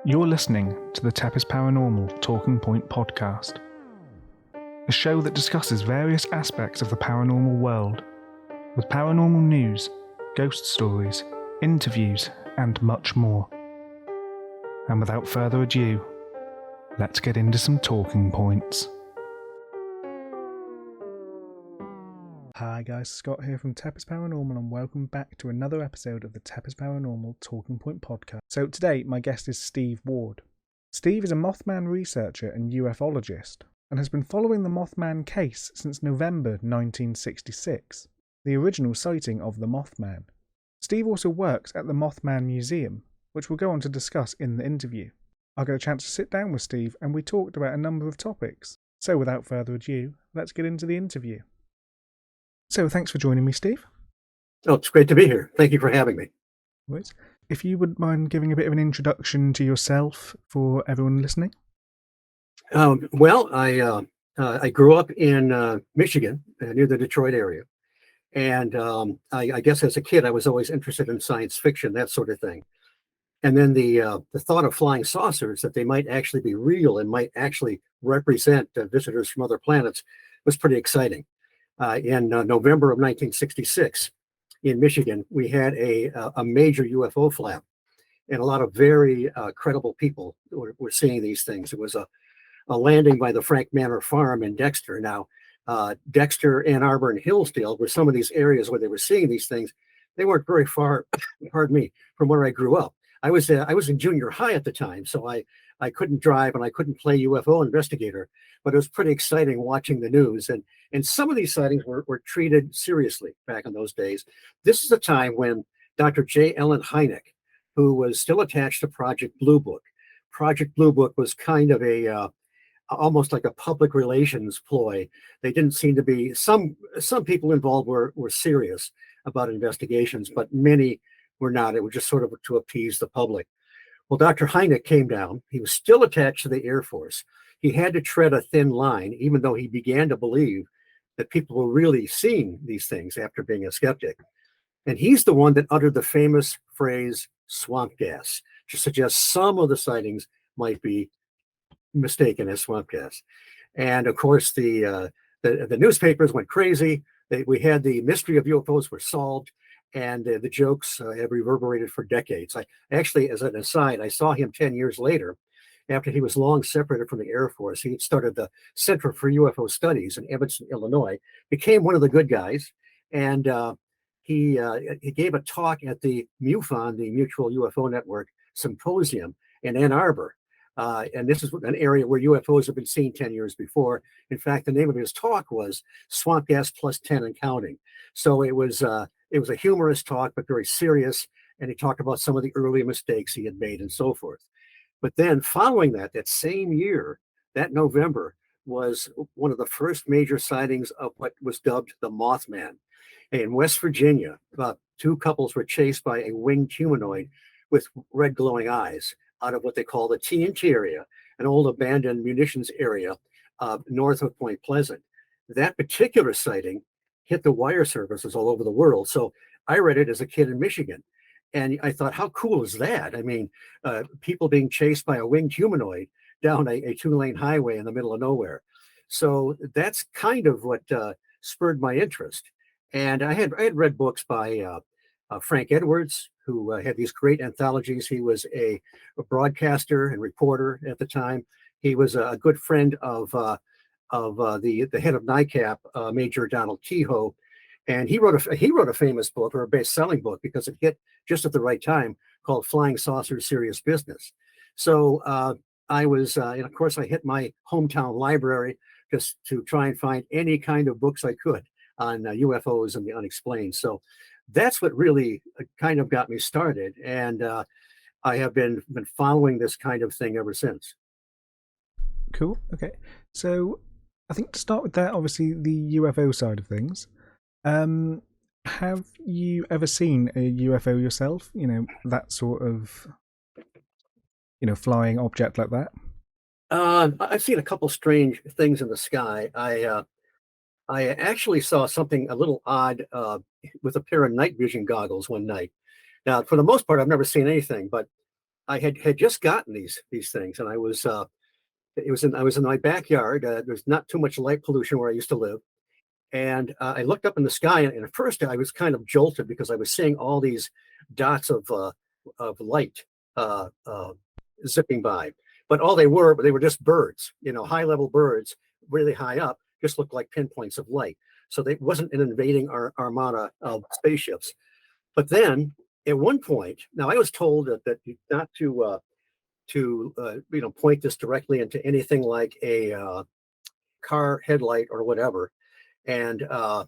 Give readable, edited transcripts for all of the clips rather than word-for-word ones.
You're listening to the TEPIS Paranormal Talking Point podcast, a show that discusses various aspects of the paranormal world, with paranormal news, ghost stories, interviews, and much more. And without further ado, let's get into some talking points. Hi guys, Scott here from TEPIS Paranormal and welcome back to another episode of the TEPIS Paranormal Talking Point podcast. So today my guest is Steve Ward. Steve is a Mothman researcher and ufologist and has been following the Mothman case since November 1966, the original sighting of the Mothman. Steve also works at the Mothman Museum, which we'll go on to discuss in the interview. I got a chance to sit down with Steve and we talked about a number of topics. So without further ado, let's get into the interview. So thanks for joining me, Steve. Oh, it's great to be here. Thank you for having me. If you wouldn't mind giving a bit of an introduction to yourself for everyone listening. I grew up in Michigan, near the Detroit area. And I guess as a kid, I was always interested in science fiction, that sort of thing. And then the thought of flying saucers, that they might actually be real and might actually represent visitors from other planets, was pretty exciting. In November of 1966 in Michigan, we had a major UFO flap, and a lot of very credible people were seeing these things. It was a landing by the Frank Manor Farm in Dexter. Now, Dexter, Ann Arbor, and Hillsdale were some of these areas where they were seeing these things. They weren't very far, pardon me, from where I grew up. I was in junior high at the time, so I couldn't drive and I couldn't play UFO investigator, but it was pretty exciting watching the news. And some of these sightings were treated seriously back in those days. This is a time when Dr. J. Allen Hynek, who was still attached to Project Blue Book. Project Blue Book was kind of almost like a public relations ploy. They didn't seem to be, some people involved were serious about investigations, but many were not. It was just sort of to appease the public. Well, Dr. Hynek came down. He was still attached to the Air Force. He had to tread a thin line, even though he began to believe that people were really seeing these things after being a skeptic. And he's the one that uttered the famous phrase swamp gas to suggest some of the sightings might be mistaken as swamp gas. And of course, the newspapers went crazy. We had the mystery of UFOs were solved. And the jokes have reverberated for decades. I actually, as an aside, I saw him 10 years later, after he was long separated from the Air Force. He started the Center for UFO Studies in Evanston, Illinois, became one of the good guys, and he gave a talk at the MUFON, the Mutual UFO Network Symposium in Ann Arbor. And this is an area where UFOs have been seen 10 years before. In fact, the name of his talk was Swamp Gas Plus 10 and Counting. So it was a humorous talk, but very serious. And he talked about some of the early mistakes he had made and so forth. But then following that same year, that November, was one of the first major sightings of what was dubbed the Mothman. In West Virginia, about two couples were chased by a winged humanoid with red glowing eyes out of what they call the TNT area, an old abandoned munitions area north of Point Pleasant. That particular sighting hit the wire services all over the world. So I read it as a kid in Michigan. And I thought, how cool is that? I mean, people being chased by a winged humanoid down a two-lane highway in the middle of nowhere. So that's kind of what spurred my interest. And I had read books by Frank Edwards, who had these great anthologies. He was a broadcaster and reporter at the time. He was a good friend of the head of NICAP, Major Donald Kehoe, and he wrote a famous book, or a best-selling book, because it hit just at the right time, called Flying Saucers: Serious Business. So I was, and of course, I hit my hometown library just to try and find any kind of books I could on UFOs and the unexplained. So that's what really kind of got me started, and I have been following this kind of thing ever since. Cool. Okay. So I think to start with that, obviously the UFO side of things. Have you ever seen a UFO yourself? You know, that sort of, flying object like that? I've seen a couple strange things in the sky. I actually saw something a little odd with a pair of night vision goggles one night. Now, for the most part, I've never seen anything, but I had just gotten these things, and I was in my backyard. There's not too much light pollution where I used to live, and I looked up in the sky, and at first I was kind of jolted because I was seeing all these dots of light uh, uh, zipping by. But all they were just birds, high level birds, really high up, just looked like pinpoints of light. So they wasn't an invading armada of spaceships. But then at one point, now I was told that not to point this directly into anything like a car headlight or whatever, and uh,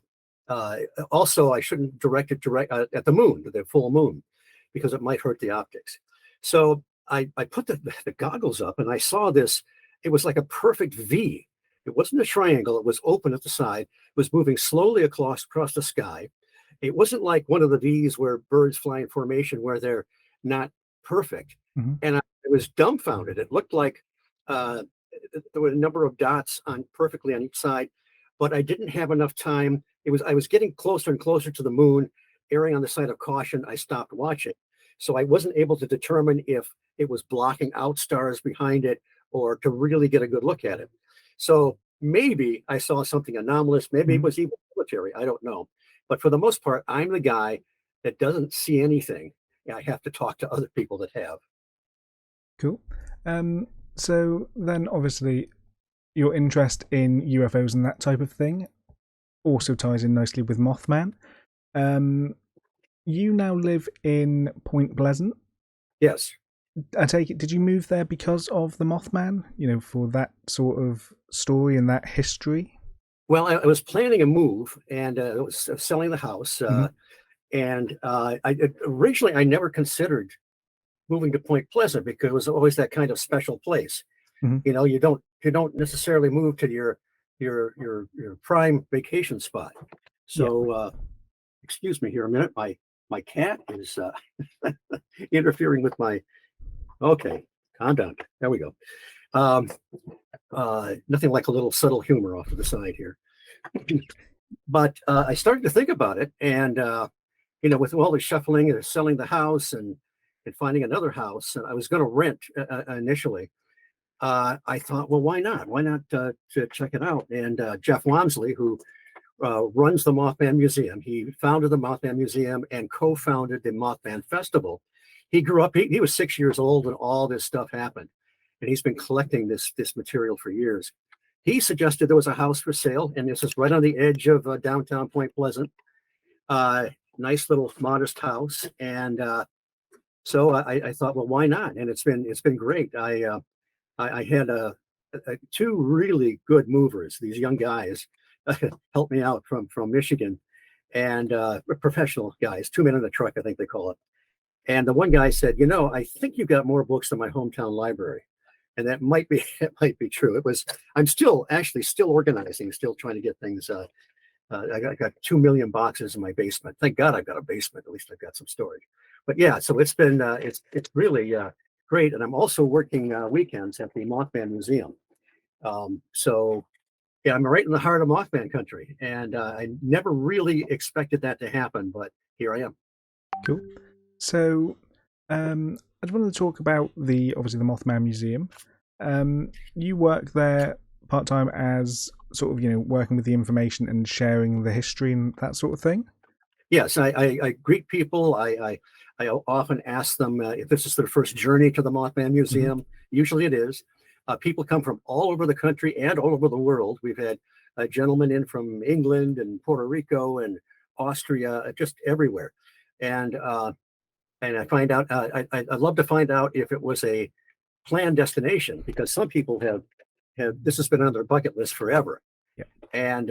also I shouldn't direct it at the moon, the full moon, because it might hurt the optics. So I put the goggles up and I saw this. It was like a perfect V. It wasn't a triangle. It was open at the side. It was moving slowly across the sky. It wasn't like one of the V's where birds fly in formation where they're not perfect. Mm-hmm. And I was dumbfounded. It looked like uh, there were a number of dots on perfectly on each side, but I didn't have enough time. I was getting closer and closer to the moon, erring on the side of caution. I stopped watching. So I wasn't able to determine if it was blocking out stars behind it or to really get a good look at it. So maybe I saw something anomalous. Maybe it Mm-hmm. was even military. I don't know. But for the most part, I'm the guy that doesn't see anything. I have to talk to other people that have. Cool. So then, obviously, your interest in UFOs and that type of thing also ties in nicely with Mothman. Um, you now live in Point Pleasant. Yes. I take it, did you move there because of the Mothman? For that sort of story and that history? Well, I was planning a move and I was selling the house. Mm-hmm. And originally, I never considered moving to Point Pleasant because it was always that kind of special place. Mm-hmm. You don't necessarily move to your prime vacation spot. Yeah. So excuse me here a minute. My cat is interfering with my. Okay, calm down. There we go. Um, Nothing like a little subtle humor off to the side here. But I started to think about it, and with all the shuffling and selling the house and finding another house, and I was going to rent initially. I thought, well, why not? Why not to check it out? And Jeff Wamsley, who runs the Mothman Museum, he founded the Mothman Museum and co-founded the Mothman Festival. He grew up. He was 6 years old when all this stuff happened, and he's been collecting this material for years. He suggested there was a house for sale, and this is right on the edge of downtown Point Pleasant. Uh, Nice little modest house, and so I thought, well, why not? And it's been great. I had two really good movers. These young guys helped me out from Michigan, and professional guys, 2 men in a truck, I think they call it. And the one guy said, I think you've got more books than my hometown library. And that might be it might be true. I'm still organizing, still trying to get things. I got 2 million boxes in my basement. Thank God I've got a basement. At least I've got some storage. But yeah, so it's really great. And I'm also working weekends at the Mothman Museum. So yeah, I'm right in the heart of Mothman country, and I never really expected that to happen, but here I am. Cool. So, I just wanted to talk about obviously the Mothman Museum. You work there part time as sort of working with the information and sharing the history and that sort of thing. Yes, I greet people. I often ask them if this is their first journey to the Mothman Mm-hmm. Museum. Usually it is. People come from all over the country and all over the world. We've had a gentleman in from England and Puerto Rico and Austria, just everywhere. And I find out. I'd love to find out if it was a planned destination because some people have this has been on their bucket list forever. Yeah. And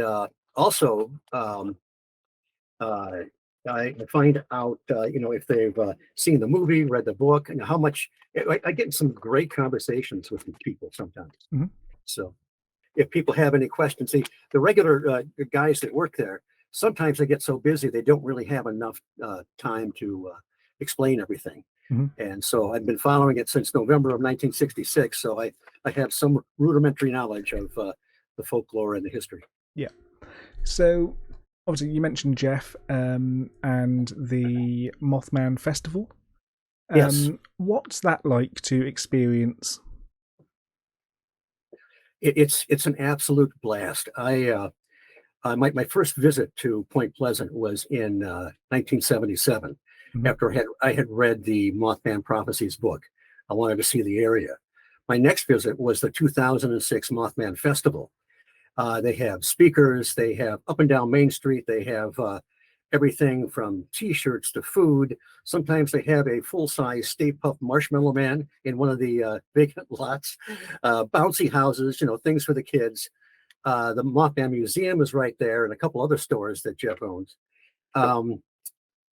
also. Uh, I find out, if they've seen the movie, read the book, and how much. I get some great conversations with these people sometimes. Mm-hmm. So, if people have any questions, see the regular guys that work there. Sometimes they get so busy they don't really have enough time to explain everything. Mm-hmm. And so I've been following it since November of 1966. So I have some rudimentary knowledge of the folklore and the history. Yeah. So obviously you mentioned Jeff and the Mothman Festival. Yes, What's that like to experience? it's an absolute blast. My first visit to Point Pleasant was in 1977. Mhm. After I had read the Mothman Prophecies book, I wanted to see the area. My next visit was the 2006 Mothman Festival. They have speakers. They have up and down Main Street. They have everything from T-shirts to food. Sometimes they have a full-size Stay Puft Marshmallow Man in one of the vacant lots. Bouncy houses, things for the kids. The Mothman Museum is right there, and a couple other stores that Jeff owns. Um,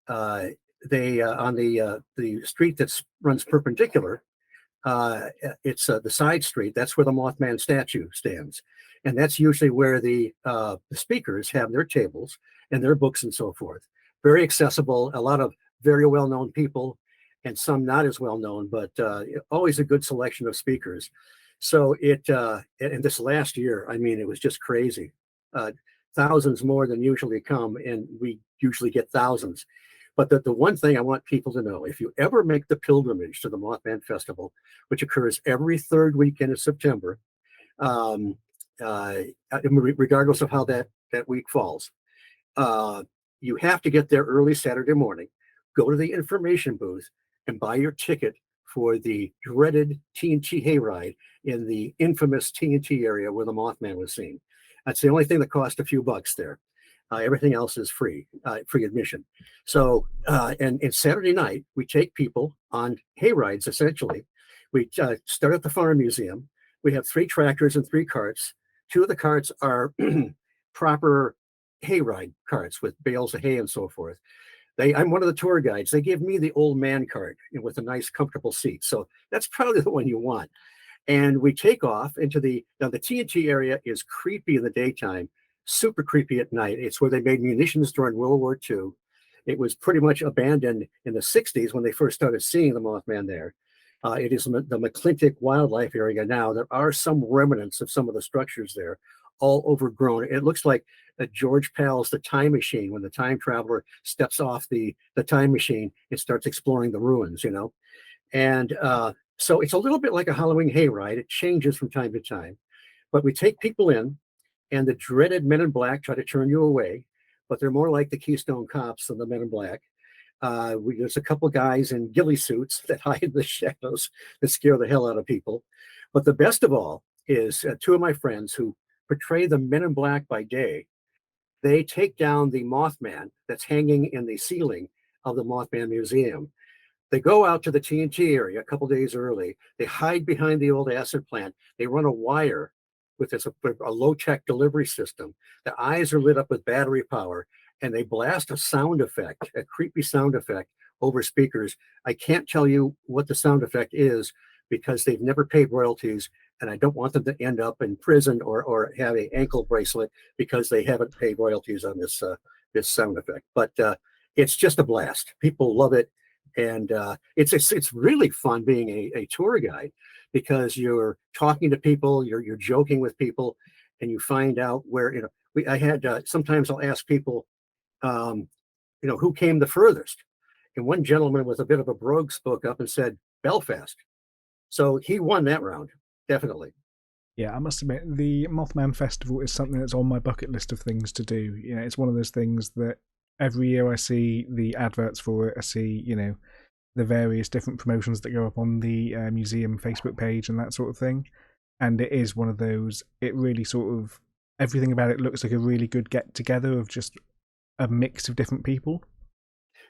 uh, they on the street that runs perpendicular, it's the side street. That's where the Mothman statue stands, and that's usually where the speakers have their tables and their books and so forth. Very accessible. A lot of very well known people, and some not as well known, but always a good selection of speakers. So in this last year, I mean, it was just crazy. Uh, Thousands more than usually come, and we usually get thousands. But the one thing I want people to know, if you ever make the pilgrimage to the Mothman Festival, which occurs every third weekend of September, um, uh, regardless of how that week falls, uh, you have to get there early Saturday morning, go to the information booth, and buy your ticket for the dreaded TNT hayride in the infamous TNT area where the Mothman was seen. That's the only thing that cost a few bucks there. Everything else is free admission. So, and Saturday night, we take people on hayrides, essentially. We start at the Farm Museum. We have 3 tractors and 3 carts. 2 of the carts are proper hayride carts with bales of hay and so forth. I'm one of the tour guides. They give me the old man cart with a nice, comfortable seat. So that's probably the one you want. And we take off into the TNT area is creepy in the daytime, super creepy at night. It's where they made munitions during World War II. It was pretty much abandoned in the 60s when they first started seeing the Mothman there. It is the McClintock Wildlife Area now. There are some remnants of some of the structures there, all overgrown. It looks like George Pal's The Time Machine, when the time traveler steps off the time machine and starts exploring the ruins. And so it's a little bit like a Halloween hayride. It changes from time to time, but we take people in, and the dreaded Men in Black try to turn you away, but they're more like the Keystone Cops than the Men in Black. There's a couple guys in ghillie suits that hide in the shadows that scare the hell out of people. But the best of all is 2 of my friends who portray the Men in Black by day. They take down the Mothman that's hanging in the ceiling of the Mothman Museum. They go out to the TNT area a couple days early. They hide behind the old acid plant. They run a wire with a low-tech delivery system. The eyes are lit up with battery power, and they blast a sound effect, a creepy sound effect over speakers. I can't tell you what the sound effect is because they've never paid royalties, and I don't want them to end up in prison or have an ankle bracelet because they haven't paid royalties on this sound effect. But it's just a blast. People love it, and it's really fun being a tour guide because you're talking to people, you're joking with people, and you find out where I had sometimes I'll ask people, um, who came the furthest, and one gentleman with a bit of a brogue spoke up and said Belfast, so he won that round, definitely. Yeah, I must admit, the Mothman Festival is something that's on my bucket list of things to do. It's one of those things that every year I see the adverts for it. I see, the various different promotions that go up on the museum Facebook page and that sort of thing. And it is one of those, it really sort of, everything about it looks like a really good get together of just a mix of different people.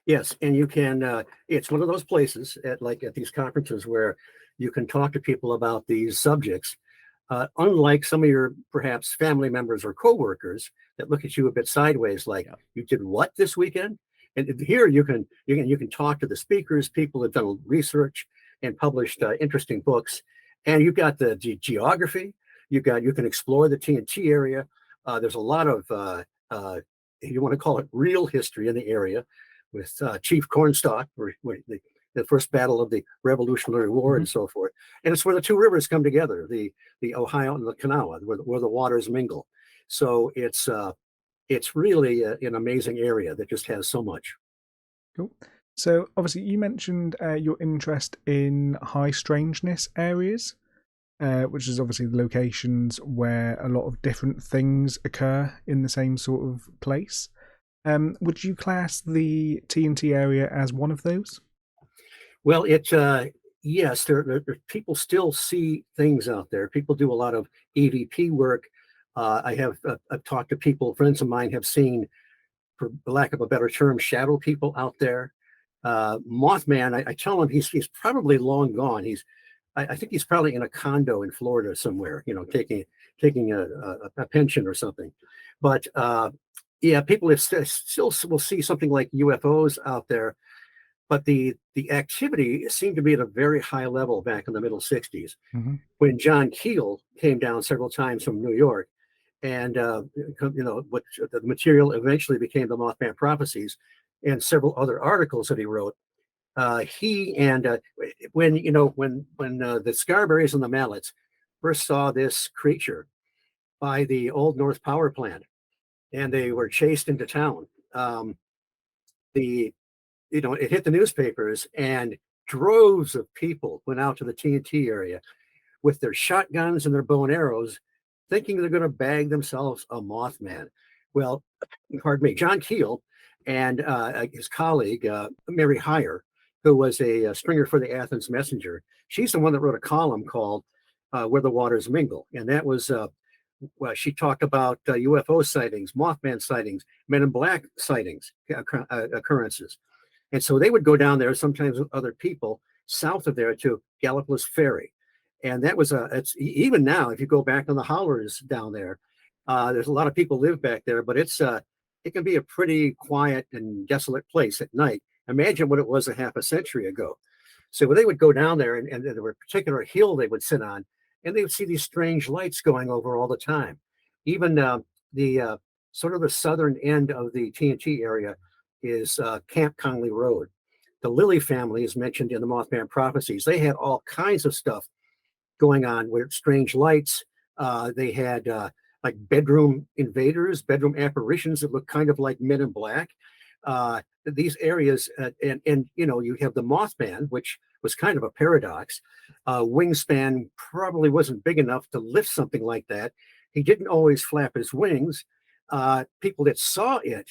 Yes, and you can. It's one of those places at these conferences where you can talk to people about these subjects. Unlike some of your perhaps family members or coworkers that look at you a bit sideways, like Yeah. you did what this weekend. And here you can talk to the speakers, people that have done research and published interesting books, and you've got the geography. You can explore the TNT area. There's a lot of you want to call it real history in the area with Chief Cornstalk, the first battle of the Revolutionary War Mm-hmm. and so forth. And it's where the 2 rivers come together, the Ohio and the Kanawha, where the waters mingle. So it's really an amazing area that just has so much. Cool. So obviously you mentioned your interest in high strangeness areas, which is obviously the locations where a lot of different things occur in the same sort of place. Would you class the TNT area as one of those? Well, yes, people still see things out there. People do a lot of EVP work. I've talked to people, friends of mine have seen, for lack of a better term, shadow people out there. Mothman, I tell him he's probably long gone. I think he's probably in a condo in Florida somewhere, taking a pension or something. But yeah, people still will see something like UFOs out there, but the activity seemed to be at a very high level back in the middle 60s Hmm. when John Keel came down several times from New York, and what the material eventually became the Mothman Prophecies and several other articles that he wrote. He and when the Scarberries and the Mallets first saw this creature by the Old North Power Plant, and they were chased into town. The it hit the newspapers, and droves of people went out to the TNT area with their shotguns and their bow and arrows, thinking they're going to bag themselves a Mothman. Well, pardon me, John Keel and his colleague, Mary Heyer, who was a stringer for the Athens Messenger, she's the one that wrote a column called Where the Waters Mingle. And that was, well, she talked about UFO sightings, Mothman sightings, Men in Black sightings, occurrences. And so they would go down there sometimes with other people south of there to Gallipolis Ferry. And that was it's even now, if you go back on the hollers down there, there's a lot of people live back there, but it can be a pretty quiet and desolate place at night. Imagine what it was a half a century ago. So when they would go down there, and there were a particular hill they would sit on, and they would see these strange lights going over all the time. Even the sort of the southern end of the TNT area is Camp Conley Road. The Lilly family is mentioned in the Mothman Prophecies. They had all kinds of stuff going on with strange lights. They had like bedroom invaders, bedroom apparitions that look kind of like Men in Black. These areas, and you have the Mothman, which was kind of a paradox. Wingspan probably wasn't big enough to lift something like that. He didn't always flap his wings. People that saw it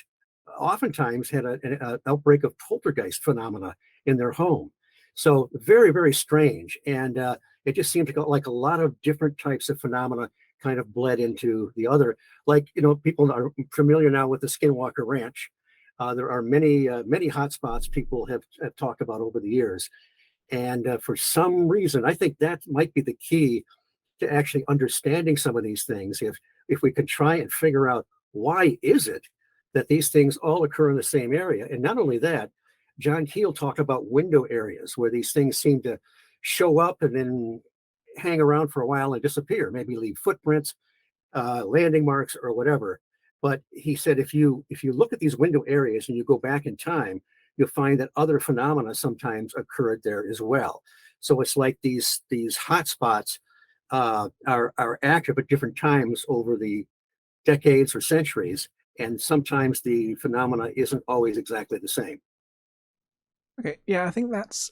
oftentimes had an outbreak of poltergeist phenomena in their home. So very, very strange. And it just seemed like a lot of different types of phenomena kind of bled into the other. Like, people are familiar now with the Skinwalker Ranch. There are many hot spots people have talked about over the years. And for some reason, I think that might be the key to actually understanding some of these things. If we could try and figure out why is it that these things all occur in the same area. And not only that, John Keel talked about window areas where these things seem to show up and then hang around for a while and disappear, maybe leave footprints, landing marks, or whatever. But he said if you look at these window areas and you go back in time, you'll find that other phenomena sometimes occurred there as well. So it's like these hot spots are active at different times over the decades or centuries, and sometimes the phenomena isn't always exactly the same. Okay, yeah, I think that's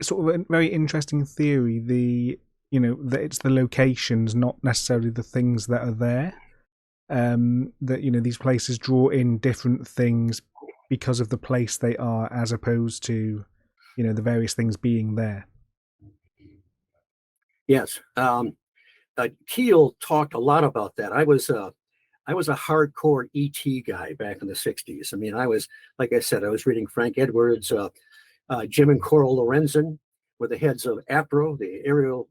sort of a very interesting theory. That it's the locations, not necessarily the things that are there. That these places draw in different things because of the place they are, as opposed to the various things being there. Yes, Keel talked a lot about that. I was a hardcore ET guy back in the '60s. I mean, like I said, I was reading Frank Edwards, Jim and Coral Lorenzen were the heads of APRO, the Aerial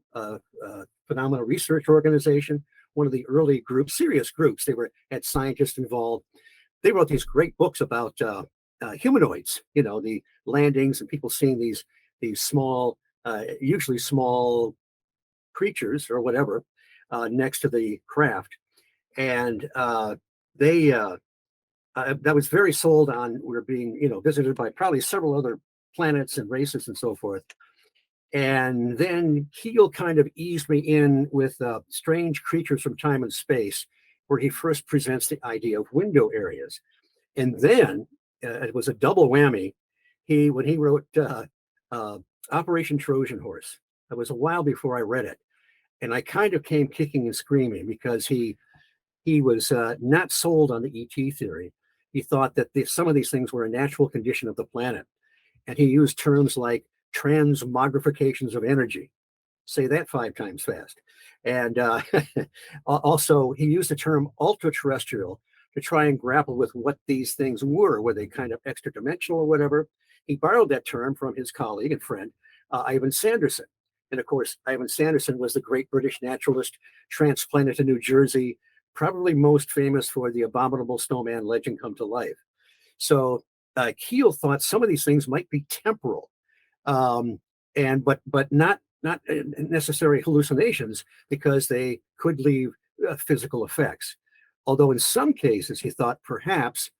Phenomena Research Organization, one of the early groups, serious groups. They had scientists involved. They wrote these great books about humanoids, the landings and people seeing these small, usually small creatures or whatever next to the craft. And they that was very sold on we're being visited by probably several other planets and races and so forth. And then Keel kind of eased me in with strange creatures from time and space, where he first presents the idea of window areas. And then it was a double whammy. when he wrote uh, Operation Trojan Horse. It was a while before I read it, and I kind of came kicking and screaming because he was not sold on the ET theory. He thought that some of these things were a natural condition of the planet, and he used terms like transmogrifications of energy. Say that 5 times fast. And also, he used the term ultra terrestrial to try and grapple with what these things were. Were they kind of extra dimensional or whatever? He borrowed that term from his colleague and friend, Ivan Sanderson. And of course, Ivan Sanderson was the great British naturalist transplanted to New Jersey, probably most famous for the abominable snowman legend come to life. So Keel thought some of these things might be temporal, um, and but not necessary hallucinations because they could leave physical effects. Although in some cases he thought perhaps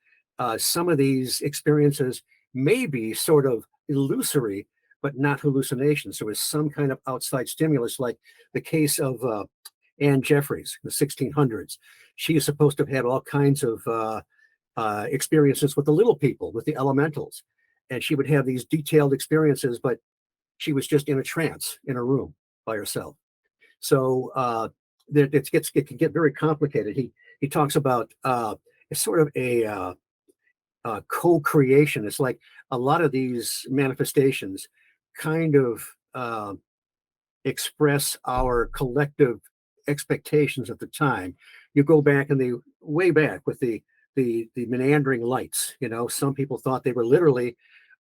some of these experiences may be sort of illusory, but not hallucinations. There was some kind of outside stimulus, like the case of Anne Jeffreys in the 1600s. She is supposed to have had all kinds of experiences with the little people, with the elementals. And she would have these detailed experiences, but she was just in a trance in a room by herself. So it can get very complicated. He talks about it's sort of a co-creation. It's like a lot of these manifestations kind of express our collective expectations at the time. You go back in the way back with the meandering lights. You know, some people thought they were literally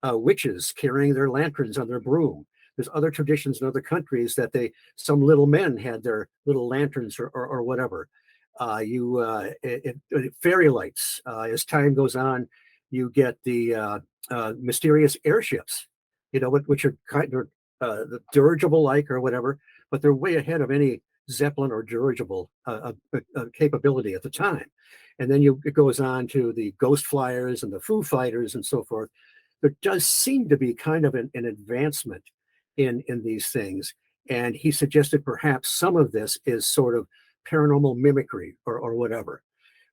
witches carrying their lanterns on their broom. There's other traditions in other countries that some little men had their little lanterns or whatever. Fairy lights. As time goes on, you get the mysterious airships. You know, which are kind of the dirigible like or whatever, but they're way ahead of any Zeppelin or dirigible capability at the time. And then it goes on to the Ghost Flyers and the Foo Fighters and so forth. There does seem to be kind of an advancement in these things. And he suggested perhaps some of this is sort of paranormal mimicry or whatever.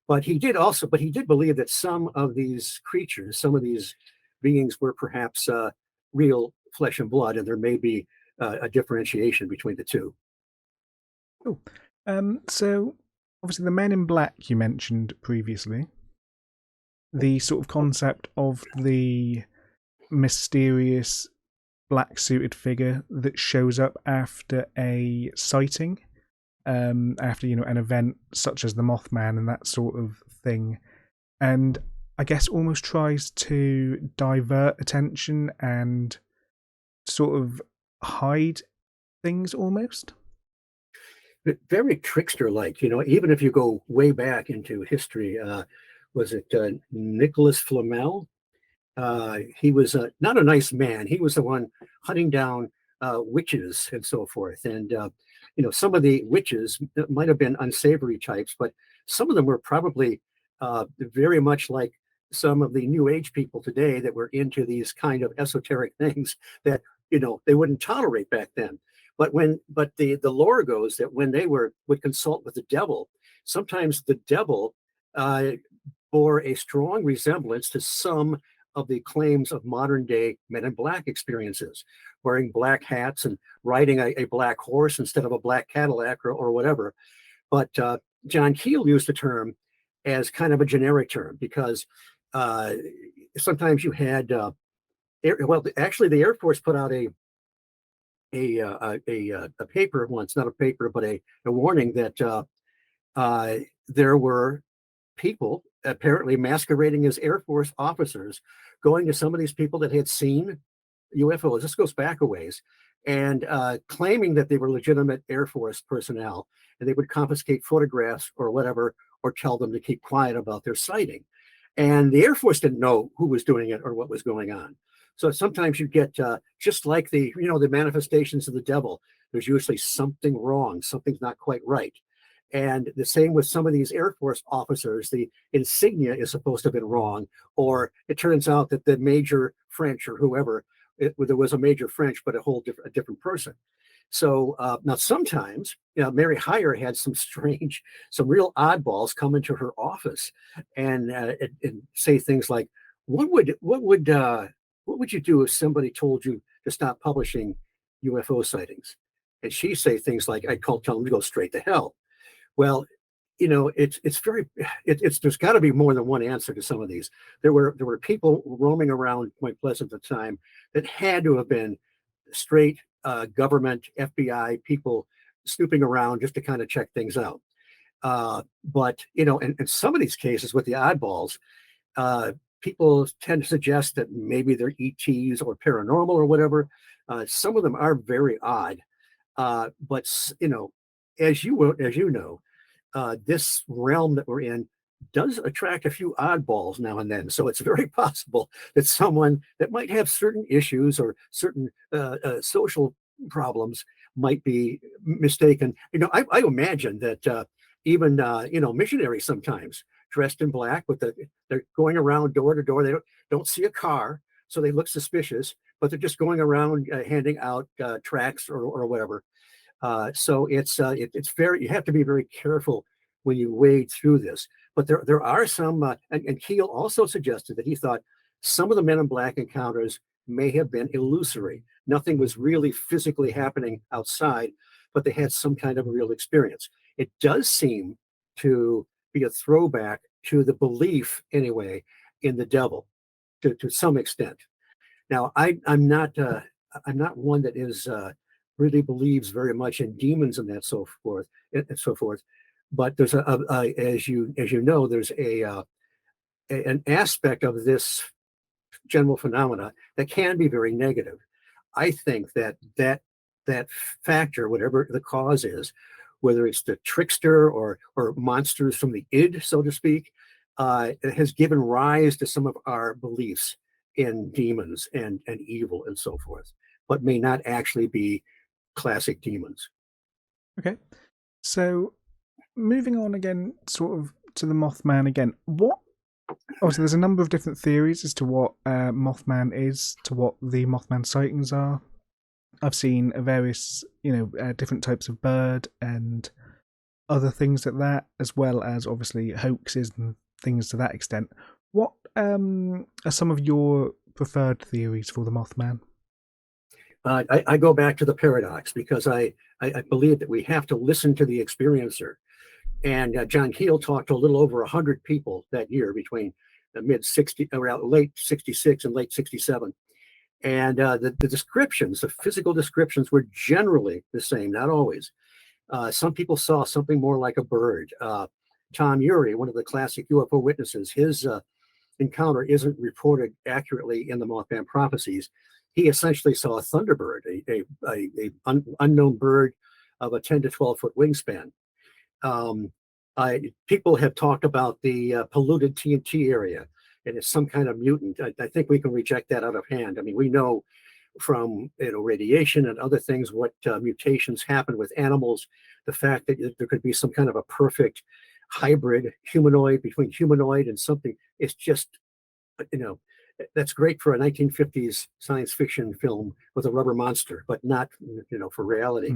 But he did believe that some of these creatures, some of these beings were perhaps real flesh and blood, and there may be a differentiation between the two. Cool. So obviously the Men in Black you mentioned previously, the sort of concept of the mysterious black suited figure that shows up after a sighting, after an event such as the Mothman and that sort of thing, and I guess almost tries to divert attention and sort of hide things almost. Very trickster-like, even if you go way back into history. Was it Nicholas Flamel? He was not a nice man. He was the one hunting down witches and so forth. And, some of the witches might have been unsavory types, but some of them were probably very much like some of the New Age people today that were into these kind of esoteric things that, they wouldn't tolerate back then. But the lore goes that when they would consult with the devil, sometimes the devil bore a strong resemblance to some of the claims of modern day Men in Black experiences, wearing black hats and riding a black horse instead of a black Cadillac or whatever. But John Keel used the term as kind of a generic term because sometimes you had, actually the Air Force put out a paper once, not a paper, but a warning that there were people apparently masquerading as Air Force officers going to some of these people that had seen UFOs. This goes back a ways, and claiming that they were legitimate Air Force personnel, and they would confiscate photographs or whatever, or tell them to keep quiet about their sighting. And the Air Force didn't know who was doing it or what was going on. So sometimes you get just like the manifestations of the devil. There's usually something wrong. Something's not quite right. And the same with some of these Air Force officers. The insignia is supposed to have been wrong, or it turns out that the Major French or whoever, there was a Major French, but a different person. So now sometimes, Mary Hyre had some real oddballs come into her office and say things like, what would what would you do if somebody told you to stop publishing UFO sightings? And she say things like, tell them to go straight to hell. Well, it's very it's there's got to be more than one answer to some of these. There were people roaming around Point Pleasant at the time that had to have been straight government FBI people snooping around just to kind of check things out. But in some of these cases with the oddballs, uh, people tend to suggest that maybe they're ETs or paranormal or whatever. Some of them are very odd, but as you know, this realm that we're in does attract a few oddballs now and then. So it's very possible that someone that might have certain issues or certain social problems might be mistaken. I imagine that even missionaries sometimes dressed in black they're going around door to door. They don't see a car, so they look suspicious, but they're just going around handing out tracts or whatever. So it's very, you have to be very careful when you wade through this. But there are some, and Keel also suggested that he thought some of the Men in Black encounters may have been illusory. Nothing was really physically happening outside, but they had some kind of a real experience. It does seem to be a throwback to the belief, anyway, in the devil to some extent. Now, I'm not one that is really believes very much in demons and that so forth and so forth. But there's as you know, there's an aspect of this general phenomena that can be very negative. I think that factor, whatever the cause is, whether it's the trickster or monsters from the id, so to speak, it has given rise to some of our beliefs in demons and evil and so forth, but may not actually be classic demons. Okay. So moving on again, sort of to the Mothman again. So there's a number of different theories as to what Mothman is, to what the Mothman sightings are. I've seen various, different types of bird and other things like that, as well as obviously hoaxes and things to that extent. What are some of your preferred theories for the Mothman? I go back to the paradox because I believe that we have to listen to the experiencer. And John Keel talked to a little over 100 people that year between the mid 60, around late 66 and late 67. And the descriptions, the physical descriptions were generally the same, not always. Some people saw something more like a bird. Tom Urey, one of the classic UFO witnesses, his encounter isn't reported accurately in the Mothman prophecies. He essentially saw a thunderbird, unknown bird of a 10 to 12-foot wingspan. Um, People have talked about the polluted TNT area, and it's some kind of mutant. I think we can reject that out of hand. I mean, we know from radiation and other things what mutations happen with animals. The fact that there could be some kind of a perfect hybrid humanoid between humanoid and something is just you know that's great for a 1950s science fiction film with a rubber monster, but not for reality.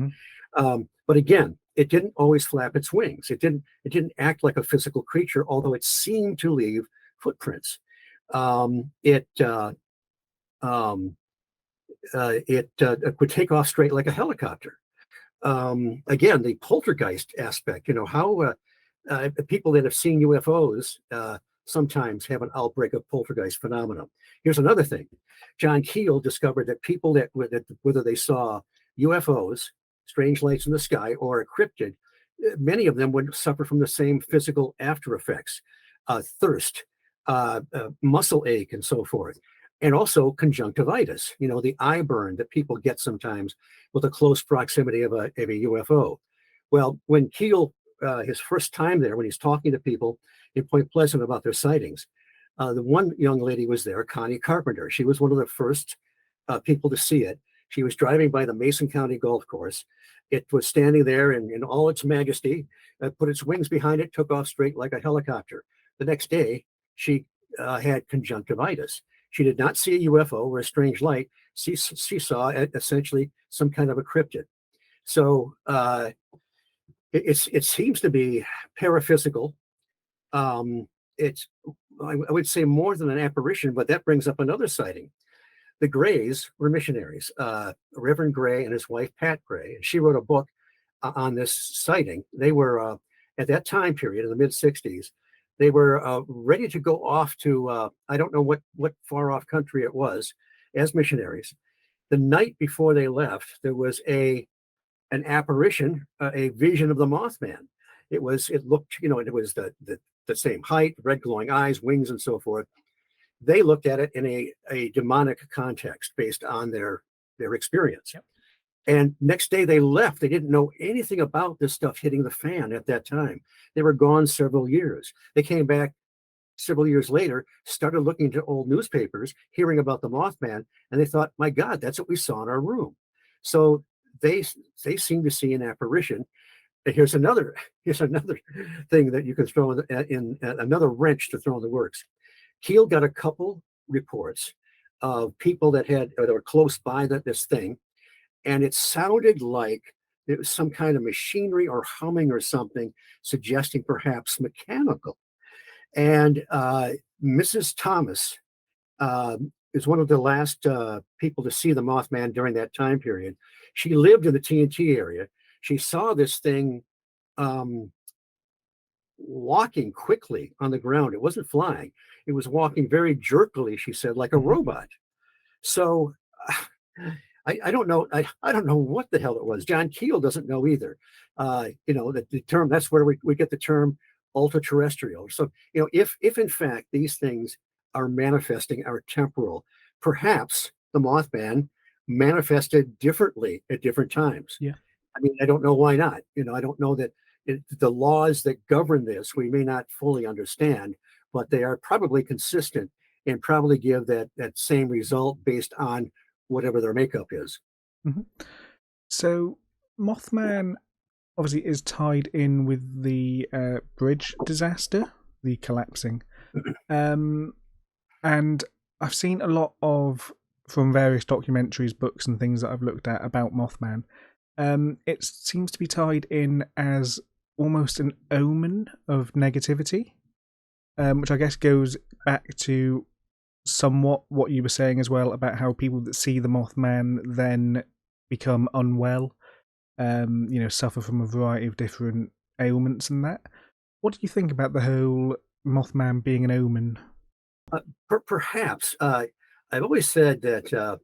But again, it didn't always flap its wings. It didn't act like a physical creature, although it seemed to leave footprints. It could take off straight like a helicopter. Again, the poltergeist aspect, how people that have seen UFOs sometimes have an outbreak of poltergeist phenomena. Here's another thing. John Keel discovered that people that whether they saw UFOs, strange lights in the sky, or a cryptid, many of them would suffer from the same physical after effects, thirst, muscle ache, and so forth. And also conjunctivitis, the eye burn that people get sometimes with a close proximity of a UFO. Well, when Keel, his first time there, when he's talking to people in Point Pleasant about their sightings, the one young lady was there, Connie Carpenter. She was one of the first people to see it. She was driving by the Mason County Golf Course. It was standing there in all its majesty, put its wings behind it, took off straight like a helicopter. The next day, she had conjunctivitis. She did not see a UFO or a strange light. She saw essentially some kind of a cryptid. So it seems to be paraphysical. It's I would say more than an apparition, but that brings up another sighting. the Grays were missionaries. Reverend Gray and his wife Pat Gray. She wrote a book on this sighting. They were at that time period in the mid '60s. They were ready to go off to I don't know what far off country it was as missionaries. The night before they left, there was an apparition, a vision of the Mothman. It looked, it was the same height, red glowing eyes, wings, and so forth. They looked at it in a demonic context based on their experience. Yep. And next day they left. They didn't know anything about this stuff hitting the fan at that time. They were gone several years. They came back several years later, started looking into old newspapers, hearing about the Mothman, and they thought, my God, that's what we saw in our room. So they seem to see an apparition. And here's another thing that you can throw in another wrench to throw in the works. Keel got a couple reports of people that were close by this thing, and it sounded like it was some kind of machinery or humming or something, suggesting perhaps mechanical. And Mrs. Thomas is one of the last people to see the Mothman during that time period. She lived in the TNT area. She saw this thing walking quickly on the ground. It wasn't flying. It was walking very jerkily, she said, like a robot. So I don't know. I don't know what the hell it was. John Keel doesn't know either. The term, that's where we get the term ultra terrestrial. So, if in fact these things are manifesting our temporal, perhaps the Mothman manifested differently at different times. Yeah. I mean, I don't know why not. I don't know that the laws that govern this, we may not fully understand, but they are probably consistent and probably give that same result based on whatever their makeup is. Mm-hmm. So Mothman obviously is tied in with the bridge disaster, the collapsing. And I've seen a lot from various documentaries, books and things that I've looked at about Mothman. It seems to be tied in as almost an omen of negativity, which I guess goes back to somewhat what you were saying as well about how people that see the Mothman then become unwell, suffer from a variety of different ailments and that. What do you think about the whole Mothman being an omen? Perhaps. I've always said that,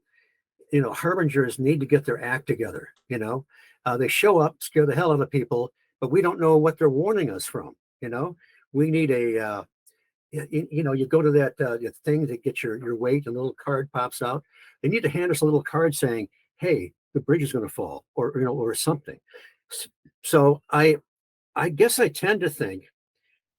harbingers need to get their act together. They show up, scare the hell out of people, but we don't know what they're warning us from. We need you go to that thing to get your weight, and a little card pops out. They need to hand us a little card saying, hey, the bridge is going to fall, or something. So I guess I tend to think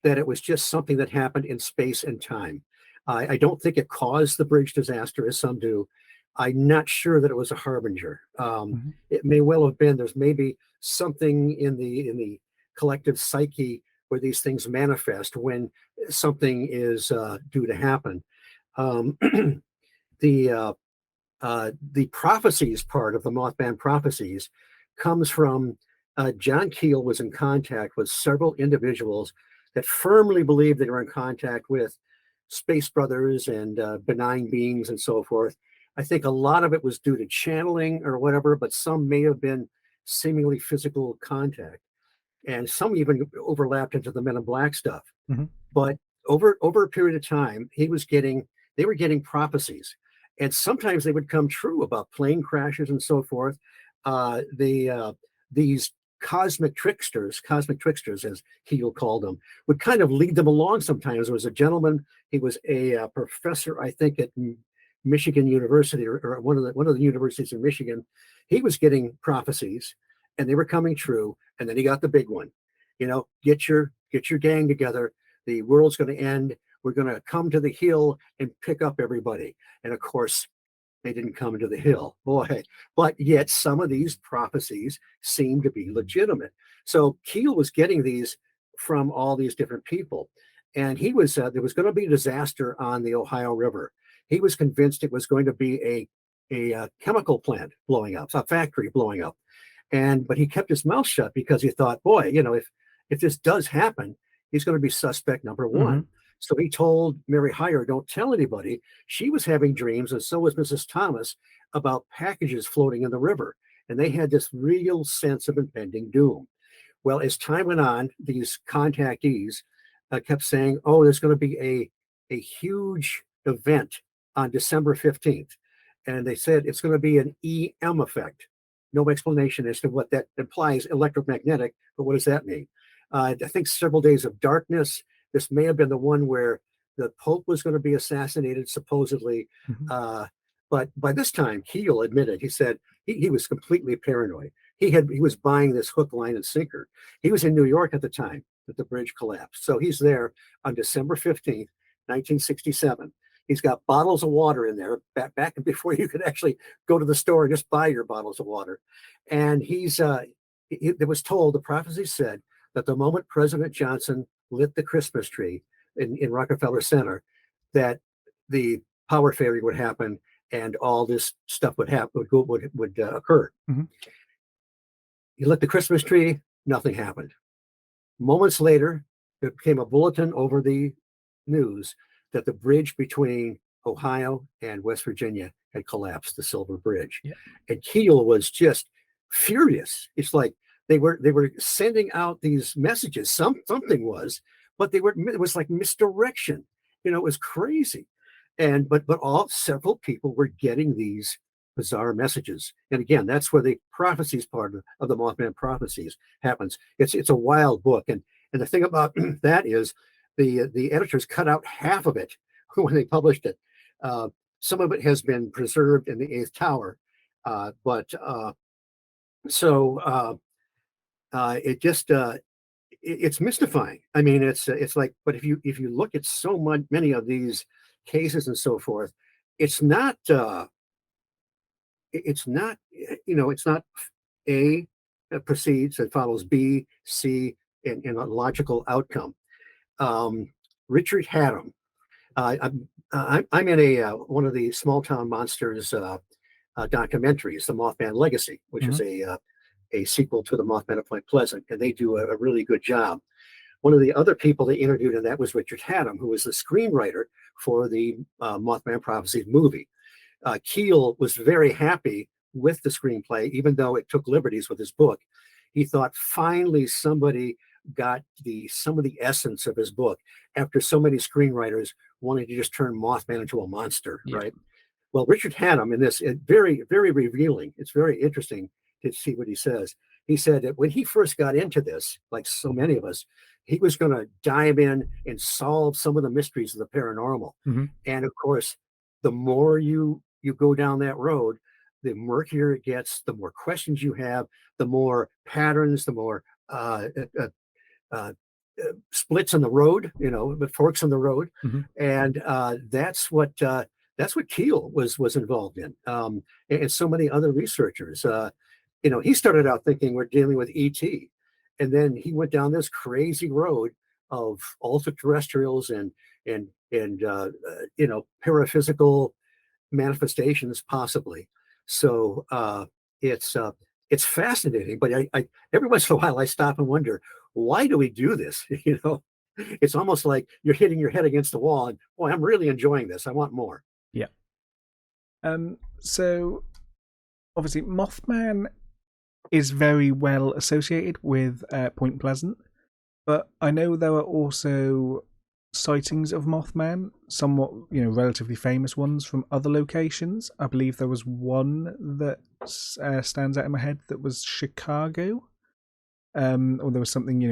that it was just something that happened in space and time. I don't think it caused the bridge disaster as some do. I'm not sure that it was a harbinger. It may well have been. There's maybe something in the collective psyche where these things manifest when something is due to happen. The prophecies part of the Mothman prophecies comes from John Keel was in contact with several individuals that firmly believed they were in contact with space brothers and benign beings and so forth. I think a lot of it was due to channeling or whatever, but some may have been seemingly physical contact. And some even overlapped into the Men in Black stuff. Mm-hmm. But over a period of time, they were getting prophecies. And sometimes they would come true about plane crashes and so forth. These cosmic tricksters, as Keel called them, would kind of lead them along sometimes. There was a gentleman, he was a professor, I think, at Michigan University or one of the universities in Michigan. He was getting prophecies and they were coming true. And then he got the big one, get your gang together. The world's going to end. We're going to come to the hill and pick up everybody. And of course, they didn't come to the hill, boy. But yet some of these prophecies seem to be legitimate. So Keel was getting these from all these different people. And he was there was going to be a disaster on the Ohio River. He was convinced it was going to be a chemical plant blowing up, a factory blowing up. But he kept his mouth shut because he thought, boy, if this does happen, he's going to be suspect number one. So he told Mary Hyre, don't tell anybody. She was having dreams, and so was Mrs. Thomas, about packages floating in the river. And they had this real sense of impending doom. Well, as time went on, these contactees kept saying, oh, there's going to be a huge event on December 15th. And they said it's going to be an EM effect. No explanation as to what that implies, electromagnetic, but what does that mean? I think several days of darkness. This may have been the one where the Pope was going to be assassinated, supposedly. But by this time, Keel admitted, he said he was completely paranoid. He was buying this hook, line, and sinker. He was in New York at the time that the bridge collapsed. So he's there on December 15th, 1967. He's got bottles of water in there back before you could actually go to the store and just buy your bottles of water. And it was told, the prophecy said that the moment President Johnson lit the Christmas tree in Rockefeller Center, that the power failure would happen and all this stuff would occur. He lit the Christmas tree, nothing happened. Moments later, there came a bulletin over the news that the bridge between Ohio and West Virginia had collapsed, the Silver Bridge. And Keel was just furious. It's like they were sending out these messages. Something was, but it was like misdirection. It was crazy. But several people were getting these bizarre messages. And again, that's where the prophecies part of the Mothman prophecies happens. It's a wild book. And the thing about that is the editors cut out half of it when they published it. Some of it has been preserved in the Eighth Tower, it's mystifying. I mean, it's like, but if you look at many of these cases and so forth, it's not A proceeds and follows B, C, in a logical outcome. Richard Haddam. I'm in one of the Small Town Monsters documentaries, The Mothman Legacy, which is a sequel to The Mothman of Point Pleasant, and they do a really good job. One of the other people they interviewed in that was Richard Haddam, who was the screenwriter for the Mothman Prophecies movie. Keel was very happy with the screenplay, even though it took liberties with his book. He thought finally somebody got some of the essence of his book after so many screenwriters wanting to just turn Mothman into a monster, right? Well, Richard Haddam in this, very, very revealing. It's very interesting to see what he says. He said that when he first got into this, like so many of us, he was going to dive in and solve some of the mysteries of the paranormal. And of course, the more you go down that road, the murkier it gets, the more questions you have, the more patterns, the more splits in the road, but forks in the road. And that's what Keel was involved in, and so many other researchers. He started out thinking we're dealing with ET, and then he went down this crazy road of ultra-terrestrials and paraphysical manifestations, possibly. So it's fascinating. But I every once in a while I stop and wonder, why do we do this? It's almost like you're hitting your head against the wall, and boy, I'm really enjoying this. I want more. Yeah. So obviously, Mothman is very well associated with Point Pleasant, but I know there are also sightings of Mothman, somewhat, relatively famous ones from other locations. I believe there was one that stands out in my head that was Chicago, or there was something,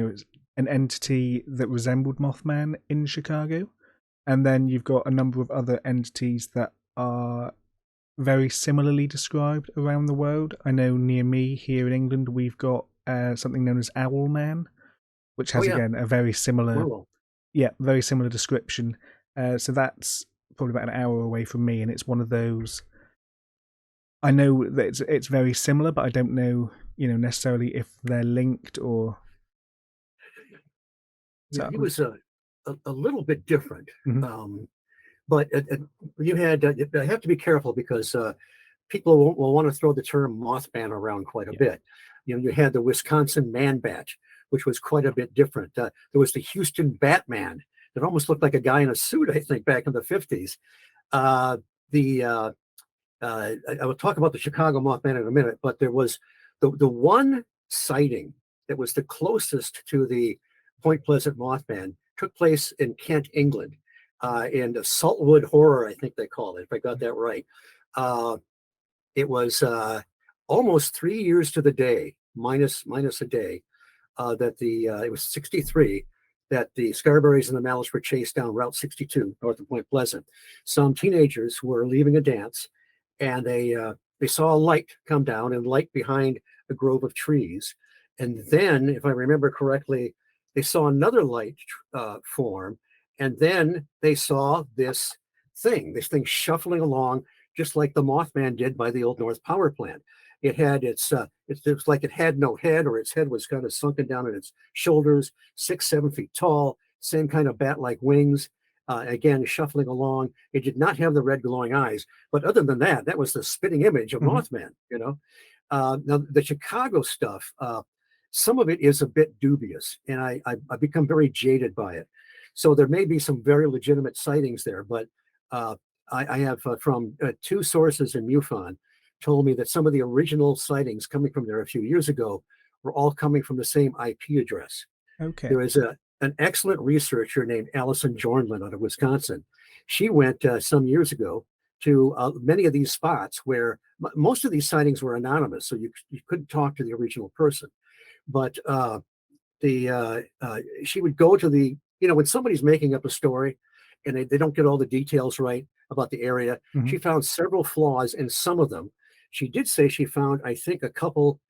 an entity that resembled Mothman in Chicago, and then you've got a number of other entities that are very similarly described around the world. I know near me here in England we've got something known as Owlman, which has again a very similar, very similar description. So that's probably about an hour away from me, and it's one of those. I know that it's very similar, but I don't know, necessarily if they're linked or. So it was a little bit different. But you had, I have to be careful because people will want to throw the term Mothman around quite a bit. You had the Wisconsin Man Bat, which was quite a bit different. There was the Houston Batman that almost looked like a guy in a suit, I think, back in the 50s. The I will talk about the Chicago Mothman in a minute, but there was the one sighting that was the closest to the Point Pleasant Mothman took place in Kent, England, in the Saltwood Horror, I think they call it, if I got that right. It was almost 3 years to the day, minus a day, that it was 63, that the Scarberries and the Mallards were chased down Route 62 north of Point Pleasant. Some teenagers were leaving a dance, and they saw a light come down and light behind a grove of trees. And then, if I remember correctly, they saw another light form, and then they saw this thing shuffling along just like the Mothman did by the Old North Power Plant. It had it was like it had no head, or its head was kind of sunken down in its shoulders, 6-7 feet tall, same kind of bat-like wings. Again, shuffling along. It did not have the red glowing eyes, but other than that, that was the spitting image of Mothman. Now the Chicago stuff, some of it is a bit dubious, and I've become very jaded by it. So there may be some very legitimate sightings there, but I have from two sources in MUFON told me that some of the original sightings coming from there a few years ago were all coming from the same IP address. Okay. There is an excellent researcher named Allison Jornlin out of Wisconsin. She went some years ago to many of these spots where most of these sightings were anonymous, so you couldn't talk to the original person. But she would go to when somebody's making up a story and they don't get all the details right about the area, she found several flaws in some of them. She did say she found, I think, a couple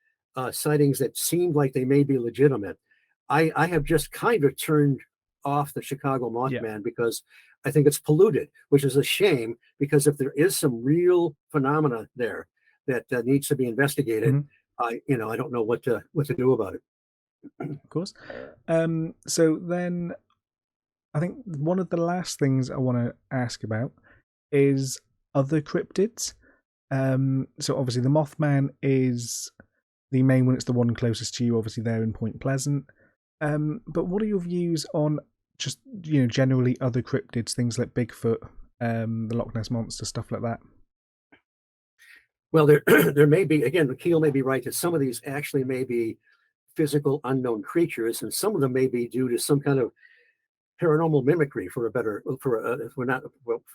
sightings that seemed like they may be legitimate. I have just kind of turned off the Chicago Mothman because I think it's polluted, which is a shame, because if there is some real phenomena there that needs to be investigated, I don't know what to do about it. Of course. So then I think one of the last things I want to ask about is other cryptids. So obviously the Mothman is the main one. It's the one closest to you, obviously there in Point Pleasant. But what are your views on just, generally other cryptids, things like Bigfoot, the Loch Ness Monster, stuff like that? Well, there may be, again, Keel may be right that some of these actually may be physical unknown creatures, and some of them may be due to some kind of paranormal mimicry, for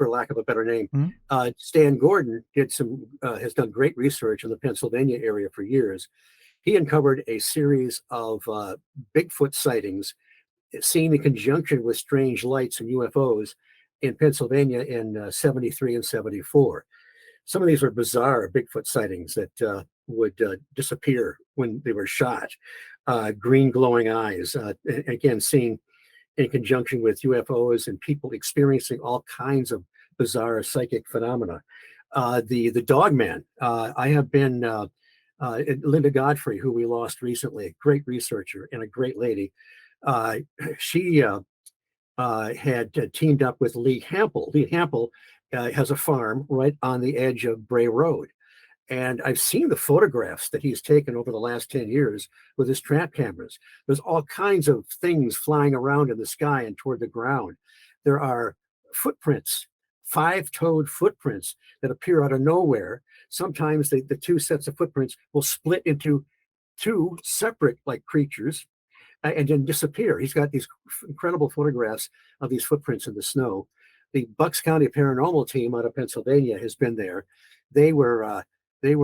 lack of a better name. Stan Gordon has done great research in the Pennsylvania area for years. He uncovered a series of Bigfoot sightings seen in conjunction with strange lights and UFOs in Pennsylvania in 73 and 74. Some of these were bizarre Bigfoot sightings that would disappear when they were shot. Green glowing eyes, again, seen in conjunction with UFOs and people experiencing all kinds of bizarre psychic phenomena. The Dogman, I have been, Linda Godfrey, who we lost recently, a great researcher and a great lady. She had teamed up with Lee Hample. Lee Hample has a farm right on the edge of Bray Road. And I've seen the photographs that he's taken over the last 10 years with his trap cameras. There's all kinds of things flying around in the sky and toward the ground. There are footprints, 5-toed footprints that appear out of nowhere. Sometimes the two sets of footprints will split into two separate creatures and then disappear. He's got these incredible photographs of these footprints in the snow. The Bucks County Paranormal team out of Pennsylvania has been there. They got it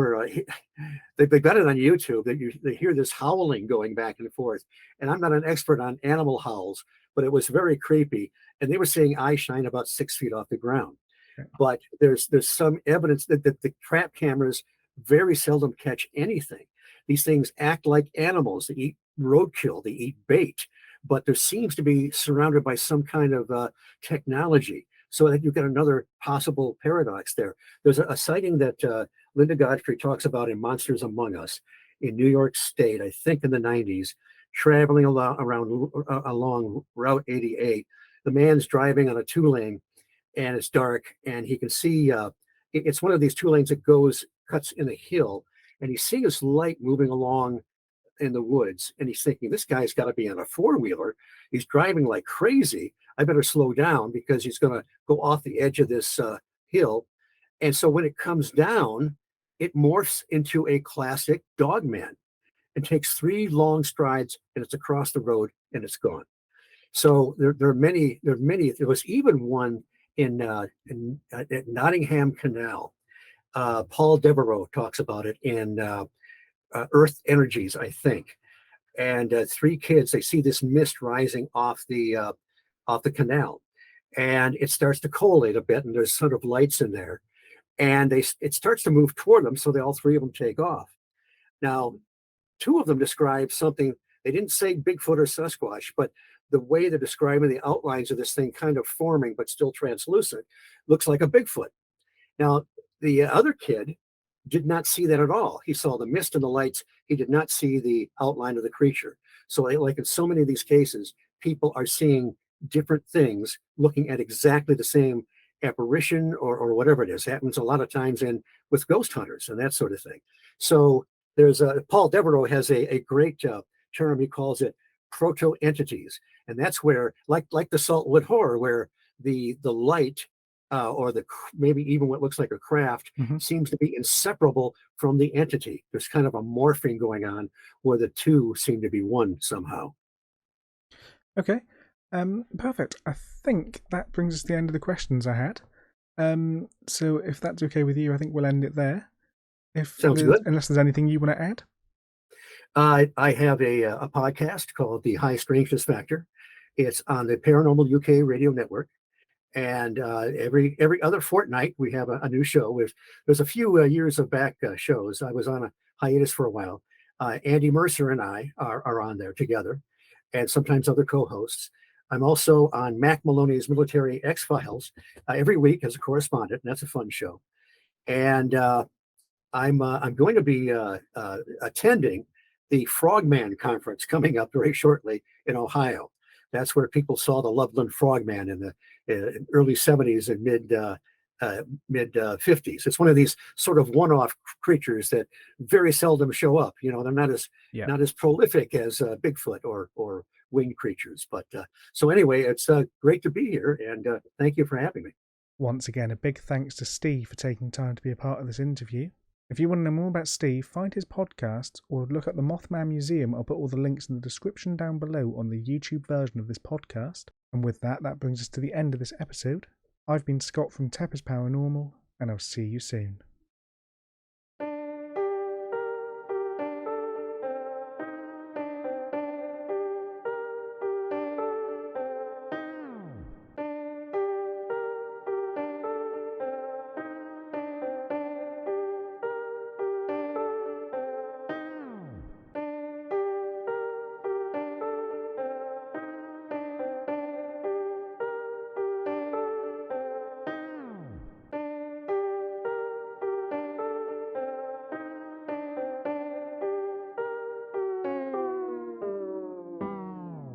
on YouTube. They hear this howling going back and forth. And I'm not an expert on animal howls, but it was very creepy. And they were saying eye shine about 6 feet off the ground. Okay. But there's some evidence that the trap cameras very seldom catch anything. These things act like animals. They eat roadkill. They eat bait. But there seems to be surrounded by some kind of technology. So that you've got another possible paradox there. There's a sighting that Linda Godfrey talks about in Monsters Among Us in New York State, I think in the 90s, traveling along Route 88. The man's driving on a 2-lane, and it's dark, and he can see it's one of these 2 lanes that cuts in a hill, and he's seeing this light moving along in the woods, and he's thinking, this guy's got to be on a four-wheeler. He's driving like crazy. I better slow down because he's going to go off the edge of this hill. And so when it comes down, it morphs into a classic dog man and takes three long strides, and it's across the road and it's gone. So there are many. There are many. There was even one at Nottingham Canal. Paul Devereaux talks about it in Earth Energies, I think. And three kids, they see this mist rising off the canal, and it starts to collate a bit, and there's sort of lights in there, and it starts to move toward them, so they all three of them take off. Now, two of them describe something. They didn't say Bigfoot or Sasquatch, but the way they're describing the outlines of this thing kind of forming but still translucent looks like a Bigfoot. Now, the other kid did not see that at all. He saw the mist and the lights. He did not see the outline of the creature. So, like in so many of these cases, people are seeing different things, looking at exactly the same apparition or whatever it is. It happens a lot of times with ghost hunters and that sort of thing. So there's Paul Devereaux has a great term. He calls it proto entities, and that's where, like the Saltwood Horror, where the light or maybe even what looks like a craft seems to be inseparable from the entity. There's kind of a morphing going on where the two seem to be one somehow. Okay, perfect. I think that brings us to the end of the questions I had. So if that's okay with you, I think we'll end it there. Sounds good. Unless there's anything you want to add. I have a podcast called The High Strangeness Factor. It's on the Paranormal UK radio network. And every other fortnight, we have a new show. There's a few years of back shows. I was on a hiatus for a while. Andy Mercer and I are on there together, and sometimes other co-hosts. I'm also on Mac Maloney's Military X-Files every week as a correspondent, and that's a fun show. And I'm going to be attending the Frogman Conference coming up very shortly in Ohio. That's where people saw the Loveland Frogman in the early 70s and mid 50s. It's one of these sort of one-off creatures that very seldom show up. You know, they're not as prolific as Bigfoot or winged creatures. But so anyway, it's great to be here, and thank you for having me. Once again, a big thanks to Steve for taking time to be a part of this interview. If you want to know more about Steve, find his podcasts or look at the Mothman Museum. I'll put all the links in the description down below on the YouTube version of this podcast. And with that brings us to the end of this episode. I've been Scott from TEPIS Paranormal, and I'll see you soon.